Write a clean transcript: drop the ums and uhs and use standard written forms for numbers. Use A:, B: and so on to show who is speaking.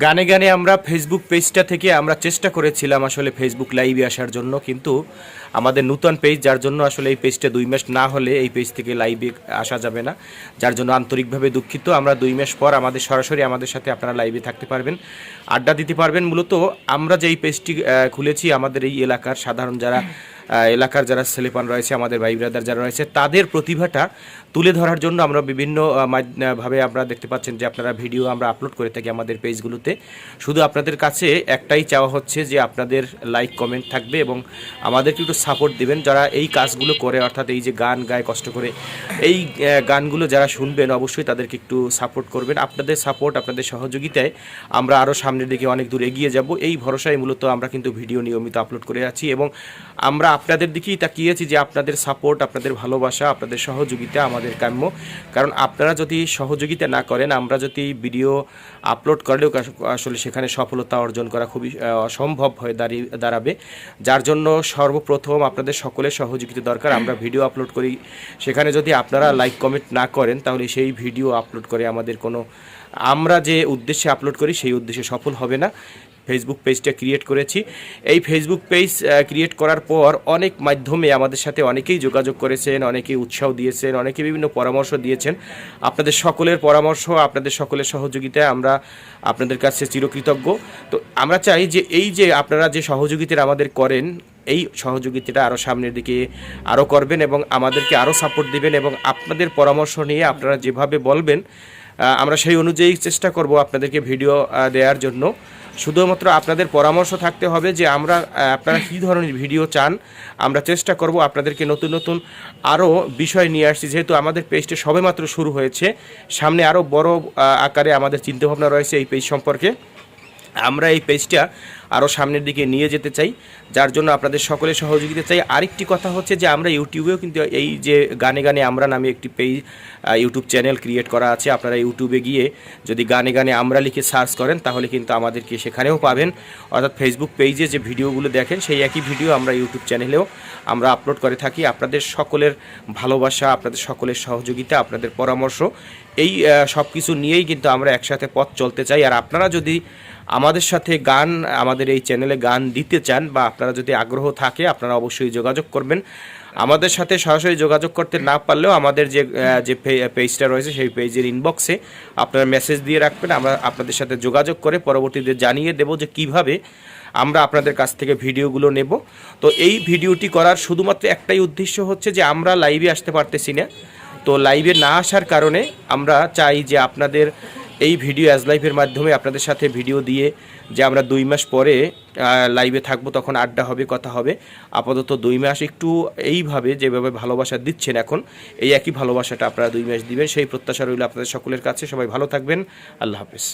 A: গানে গানে আমরা ফেসবুক পেজটা থেকে আমরা চেষ্টা করেছিলাম আসলে ফেসবুক লাইভে আসার জন্য, কিন্তু আমাদের নূতন পেজ, যার জন্য আসলে এই পেজটা 2 মাস না হলে এই পেজ থেকে লাইভে আসা যাবে না, যার জন্য আন্তরিকভাবে দুঃখিত। আমরা 2 মাস পর আমাদের সরাসরি আমাদের সাথে আপনারা লাইভে থাকতে পারবেন, আড্ডা দিতে পারবেন। মূলত আমরা যে এই পেজটি খুলেছি, আমাদের এই এলাকার সাধারণ যারা এলাকার যারা ছেলেপান রয়েছে, আমাদের ভাই ব্রাদার যারা রয়েছে, তাদের প্রতিভাটা তুলে ধরার জন্য আমরা বিভিন্ন ভাবে আপনারা দেখতে পাচ্ছেন যে আপনারা ভিডিও আমরা আপলোড করে থাকি আমাদের পেজগুলোতে। শুধু আপনাদের কাছে একটাই চাওয়া হচ্ছে যে আপনাদের লাইক কমেন্ট থাকবে এবং আমাদেরকে একটু সাপোর্ট দিবেন যারা এই কাজগুলো করে, অর্থাৎ এই যে গান গায় কষ্ট করে, এই গানগুলো যারা শুনবেন অবশ্যই তাদেরকে একটু সাপোর্ট করবেন। আপনাদের সাপোর্ট, আপনাদের সহযোগিতায় আমরা আরও সামনের দিকে অনেক দূর এগিয়ে যাব, এই ভরসায় মূলত আমরা কিন্তু ভিডিও নিয়মিত আপলোড করে আছি এবং আমরা আপনাদের দিকেই তাকিয়েছি যে আপনাদের সাপোর্ট, আপনাদের ভালোবাসা, আপনাদের সহযোগিতা আমাদের কাম্য। কারণ আপনারা যদি সহযোগিতা না করেন, আমরা যদি ভিডিও আপলোড করলেও আসলে সেখানে সফলতা অর্জন করা খুবই অসম্ভব হয়ে দাঁড়াবে। যার জন্য সর্বপ্রথম আপনাদের সকলের সহযোগিতা দরকার। আমরা ভিডিও আপলোড করি, সেখানে যদি আপনারা লাইক কমেন্ট না করেন তাহলে সেই ভিডিও আপলোড করে আমাদের কোনো, আমরা যে উদ্দেশ্যে আপলোড করি সেই উদ্দেশ্যে সফল হবে না। ফেসবুক পেজটা ক্রিয়েট করেছি, এই ফেসবুক পেজ ক্রিয়েট করার পর অনেক মাধ্যমে আমাদের সাথে অনেকেই যোগাযোগ করেছেন, অনেকেই উৎসাহ দিয়েছেন, অনেকে বিভিন্ন পরামর্শ দিয়েছেন। আপনাদের সকলের পরামর্শ, আপনাদের সকলের সহযোগিতায় আমরা আপনাদের কাছে চিরকৃতজ্ঞ। তো আমরা চাই যে এই যে আপনারা যে সহযোগিতা আমাদের করেন, এই সহযোগিতাটা আরও সামনের দিকে আরও করবেন এবং আমাদেরকে আরও সাপোর্ট দিবেন এবং আপনাদের পরামর্শ নিয়ে আপনারা যেভাবে বলবেন আমরা সেই অনুযায়ী চেষ্টা করব আপনাদেরকে ভিডিও দেওয়ার জন্য। শুধুমাত্র আপনাদের পরামর্শ থাকতে হবে যে আপনারা কী ধরনের ভিডিও চান। আমরা চেষ্টা করব আপনাদেরকে নতুন নতুন আরও বিষয় নিয়ে আসছি, যেহেতু আমাদের পেজটা সবেমাত্র শুরু হয়েছে, সামনে আরও বড় আকারে আমাদের চিন্তাভাবনা রয়েছে এই পেজ সম্পর্কে। আমরা এই পেজটা আরও সামনের দিকে নিয়ে যেতে চাই, যার জন্য আপনাদের সকলের সহযোগিতা চাই। আরেকটি কথা হচ্ছে যে আমরা ইউটিউবেও কিন্তু এই যে গানে গানে আমরা নামে একটি পেজ, ইউটিউব চ্যানেল ক্রিয়েট করা আছে। আপনারা ইউটিউবে গিয়ে যদি গানে গানে আমরা লিখে সার্চ করেন তাহলে কিন্তু আমাদেরকে সেখানেও পাবেন। অর্থাৎ ফেসবুক পেজে যে ভিডিওগুলো দেখেন সেই একই ভিডিও আমরা ইউটিউব চ্যানেলেও আমরা আপলোড করে থাকি। আপনাদের সকলের ভালোবাসা, আপনাদের সকলের সহযোগিতা, আপনাদের পরামর্শ, এই সব কিছু নিয়েই কিন্তু আমরা একসাথে পথ চলতে চাই। আর আপনারা যদি আমাদের সাথে গান, আমাদের এই চ্যানেলে গান দিতে চান বা আপনারা যদি আগ্রহ থাকে, আপনারা অবশ্যই যোগাযোগ করবেন আমাদের সাথে। সরাসরি যোগাযোগ করতে না পারলেও আমাদের যে পেজটা রয়েছে সেই পেজের ইনবক্সে আপনারা মেসেজ দিয়ে রাখবেন। আমরা আপনাদের সাথে যোগাযোগ করে পরবর্তীতে জানিয়ে দেব যে কিভাবে আমরা আপনাদের কাছ থেকে ভিডিওগুলো নেব। তো এই ভিডিওটি করার শুধুমাত্র একটাই উদ্দেশ্য হচ্ছে যে আমরা লাইভে আসতে পারতেছি না, তো লাইভে না আসার কারণে আমরা চাই যে আপনাদের এই ভিডিও অ্যাজ লাইভের মাধ্যমে আপনাদের সাথে ভিডিও দিয়ে যে আমরা 2 মাস পরে লাইভে থাকবো, তখন আড্ডা হবে, কথা হবে। আপাতত 2 মাস একটু এইভাবে যেভাবে ভালোবাসা দিচ্ছেন এখন, এই একই ভালোবাসাটা আপনারা 2 মাস দিবেন, সেই প্রত্যাশা রইল আপনাদের সকলের কাছে। সবাই ভালো থাকবেন, আল্লাহ হাফেজ।